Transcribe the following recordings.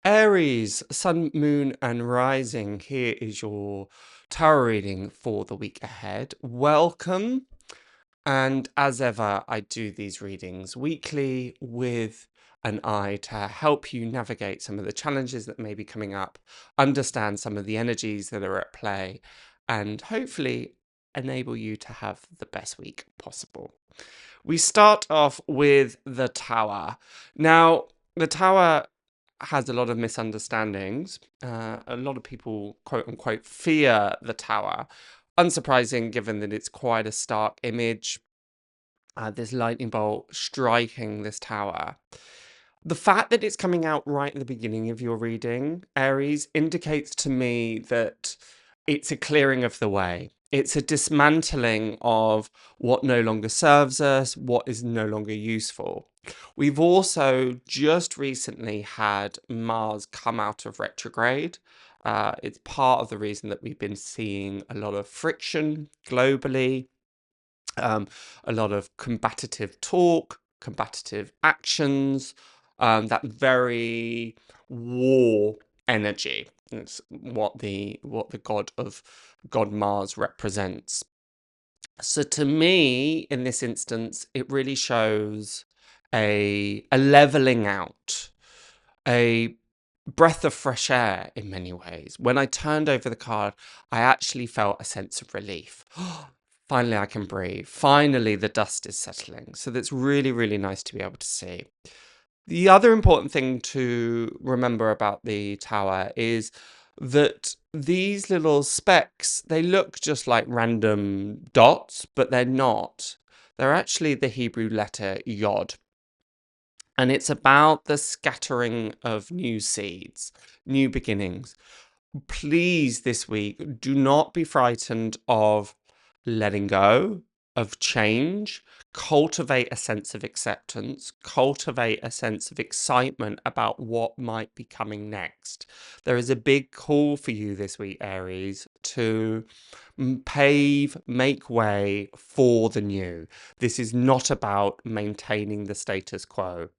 Aries, Sun, Moon, and Rising. Here is your tarot reading for the week ahead. Welcome. And as ever, I do these readings weekly with an eye to help you navigate some of the challenges that may be coming up, understand some of the energies that are at play, and hopefully enable you to have the best week possible. We start off with the Tower. Now, the Tower has a lot of misunderstandings. A lot of people, quote unquote, fear the Tower. Unsurprising, given that it's quite a stark image. This lightning bolt striking this tower. The fact that it's coming out right at the beginning of your reading, Aries, indicates to me that it's a clearing of the way. It's a dismantling of what no longer serves us, what is no longer useful. We've also just recently had Mars come out of retrograde. It's part of the reason that we've been seeing a lot of friction globally, a lot of combative talk, combative actions, that very war energy. It's what the God Mars represents. So to me, in this instance, it really shows a leveling out, a breath of fresh air in many ways. When I turned over the card, I actually felt a sense of relief. Finally, I can breathe. Finally, the dust is settling. So that's really, really nice to be able to see. The other important thing to remember about the Tower is that these little specks, they look just like random dots, but they're not. They're actually the Hebrew letter Yod. And it's about the scattering of new seeds, new beginnings. Please, this week, do not be frightened of letting go, of change. Cultivate a sense of acceptance, cultivate a sense of excitement about what might be coming next. There is a big call for you this week, Aries, to make way for the new. This is not about maintaining the status quo.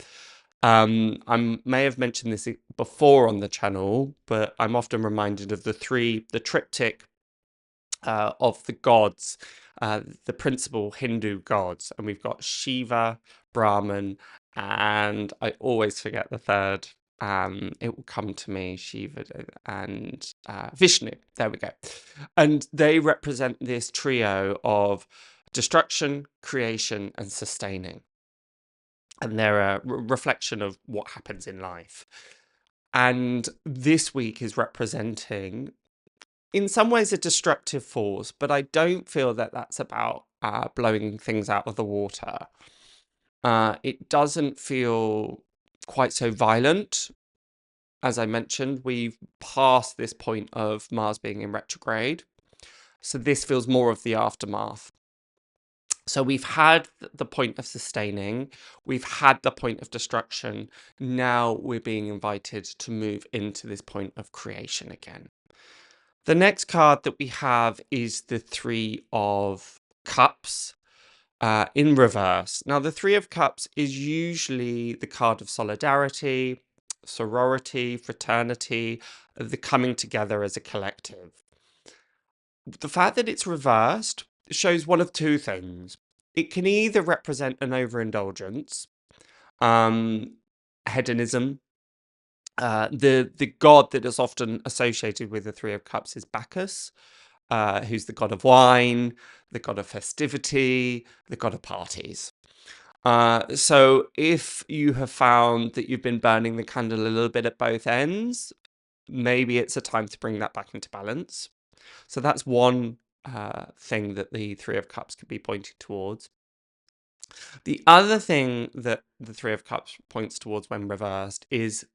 I may have mentioned this before on the channel, but I'm often reminded of the triptych of the gods, the principal Hindu gods, and we've got Shiva, Brahman, and I always forget the third. It will come to me, Shiva and Vishnu. There we go. And they represent this trio of destruction, creation, and sustaining. And they're a reflection of what happens in life. And this week is representing, in some ways, a destructive force, but I don't feel that that's about blowing things out of the water. It doesn't feel quite so violent. As I mentioned, we've passed this point of Mars being in retrograde. So this feels more of the aftermath. So we've had the point of sustaining, we've had the point of destruction. Now we're being invited to move into this point of creation again. The next card that we have is the Three of Cups in reverse. Now, the Three of Cups is usually the card of solidarity, sorority, fraternity, the coming together as a collective. The fact that it's reversed shows one of two things. It can either represent an overindulgence, hedonism. The god that is often associated with the Three of Cups is Bacchus, who's the god of wine, the god of festivity, the god of parties. So if you have found that you've been burning the candle a little bit at both ends, maybe it's a time to bring that back into balance. So that's one thing that the Three of Cups could be pointing towards. The other thing that the Three of Cups points towards when reversed is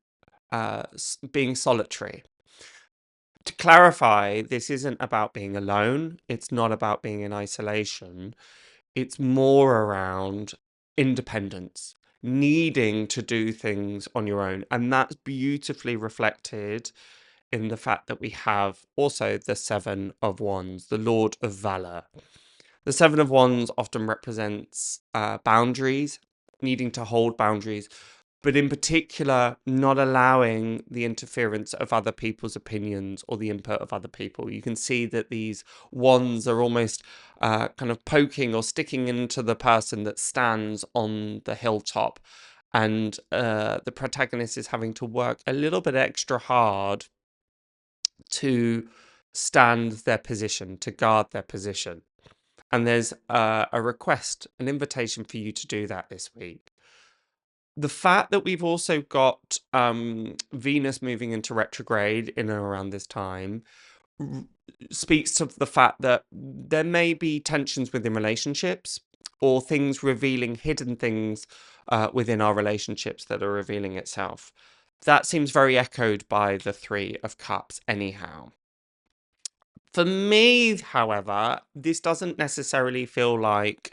being solitary. To clarify, this isn't about being alone. It's not about being in isolation. It's more around independence, needing to do things on your own. And that's beautifully reflected in the fact that we have also the Seven of Wands, the Lord of Valor. The Seven of Wands often represents boundaries, needing to hold boundaries, but in particular, not allowing the interference of other people's opinions or the input of other people. You can see that these wands are almost kind of poking or sticking into the person that stands on the hilltop. And the protagonist is having to work a little bit extra hard to stand their position, to guard their position. And there's a request, an invitation for you to do that this week. The fact that we've also got Venus moving into retrograde in and around this time speaks to the fact that there may be tensions within relationships or things revealing hidden things within our relationships that are revealing itself. That seems very echoed by the Three of Cups anyhow. For me, however, this doesn't necessarily feel like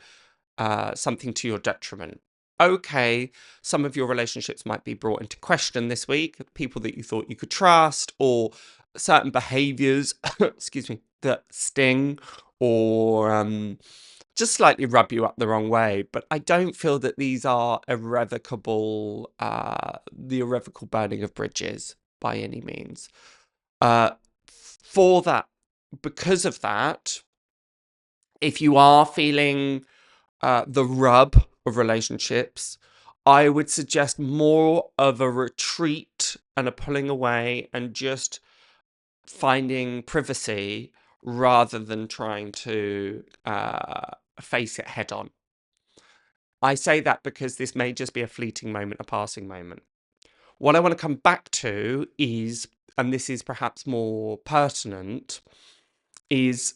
something to your detriment. Okay, some of your relationships might be brought into question this week, people that you thought you could trust, or certain behaviors, excuse me, that sting or just slightly rub you up the wrong way. But I don't feel that these are irrevocable, the irrevocable burning of bridges by any means. For that, because of that, if you are feeling the rub of relationships, I would suggest more of a retreat and a pulling away and just finding privacy rather than trying to face it head on. I say that because this may just be a fleeting moment, a passing moment. What I want to come back to is, and this is perhaps more pertinent, is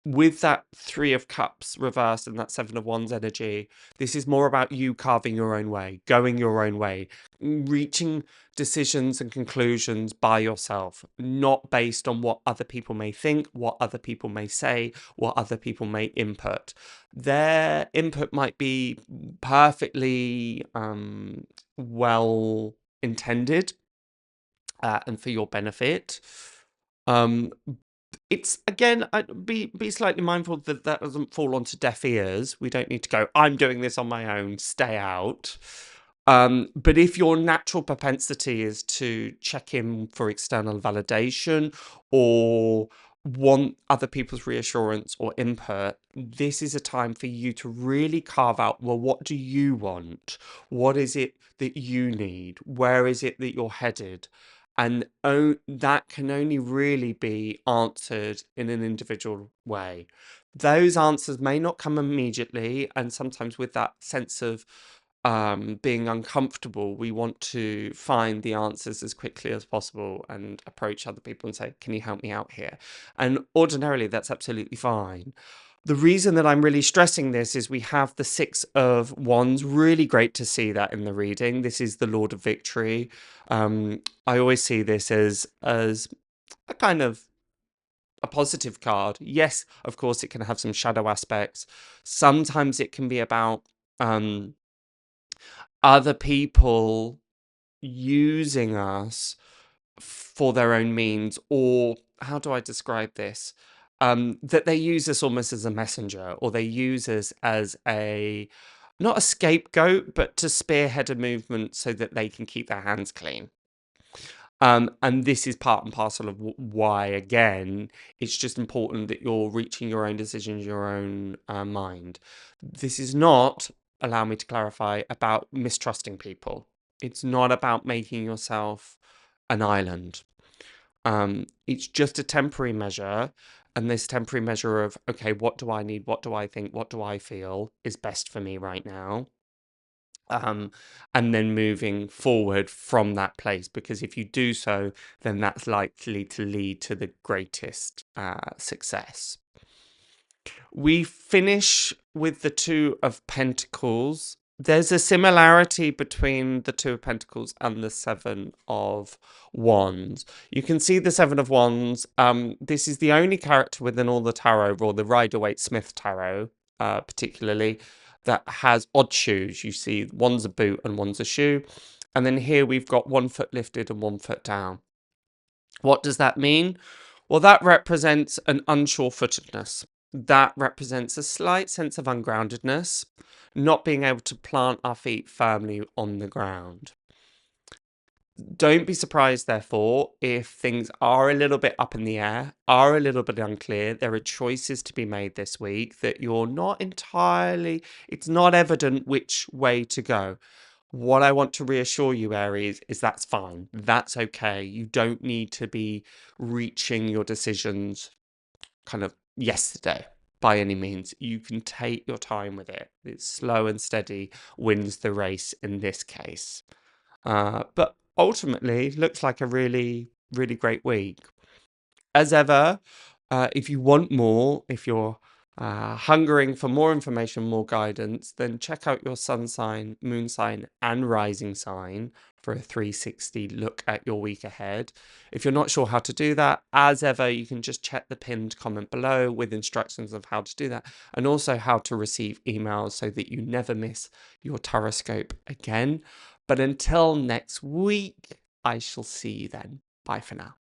with that Three of Cups reversed and that Seven of Wands energy, this is more about you carving your own way, going your own way, reaching decisions and conclusions by yourself, not based on what other people may think, what other people may say, what other people may input. Their input might be perfectly well intended and for your benefit. It's again, be slightly mindful that that doesn't fall onto deaf ears. We don't need to go, I'm doing this on my own, stay out. But if your natural propensity is to check in for external validation or want other people's reassurance or input, this is a time for you to really carve out, well, what do you want? What is it that you need? Where is it that you're headed? And that can only really be answered in an individual way. Those answers may not come immediately, and sometimes with that sense of being uncomfortable, we want to find the answers as quickly as possible and approach other people and say, can you help me out here? And ordinarily, that's absolutely fine. The reason that I'm really stressing this is we have the Six of Wands. Really great to see that in the reading. This is the Lord of Victory. I always see this as a kind of a positive card. Yes, of course, it can have some shadow aspects. Sometimes it can be about other people using us for their own means, or how do I describe this? That they use us almost as a messenger, or they use us as a, not a scapegoat, but to spearhead a movement so that they can keep their hands clean. And this is part and parcel of why, again, it's just important that you're reaching your own decisions, your own mind. This is not, allow me to clarify, about mistrusting people. It's not about making yourself an island. It's just a temporary measure, and this temporary measure of, okay, what do I need? What do I think? What do I feel is best for me right now? And then moving forward from that place, because if you do so, then that's likely to lead to the greatest success. We finish with the Two of Pentacles. There's a similarity between the Two of Pentacles and the Seven of Wands. You can see the Seven of Wands. This is the only character within all the tarot, or the Rider-Waite-Smith tarot, particularly, that has odd shoes. You see one's a boot and one's a shoe. And then here we've got 1 foot lifted and 1 foot down. What does that mean? Well, that represents an unsure-footedness. that represents a slight sense of ungroundedness, not being able to plant our feet firmly on the ground. Don't be surprised, therefore, if things are a little bit up in the air, are a little bit unclear. There are choices to be made this week that you're not entirely, it's not evident which way to go. What I want to reassure you, Aries, is that's fine. That's okay. You don't need to be reaching your decisions kind of yesterday by any means. You can take your time with it. It's slow and steady wins the race in this case. But ultimately, looks like a really, really great week. As ever, if you want more, if you're hungering for more information, more guidance, then check out your sun sign, moon sign, and rising sign for a 360 look at your week ahead. If you're not sure how to do that, as ever, you can just check the pinned comment below with instructions of how to do that, and also how to receive emails so that you never miss your Tarotscope again. But until next week, I shall see you then. Bye for now.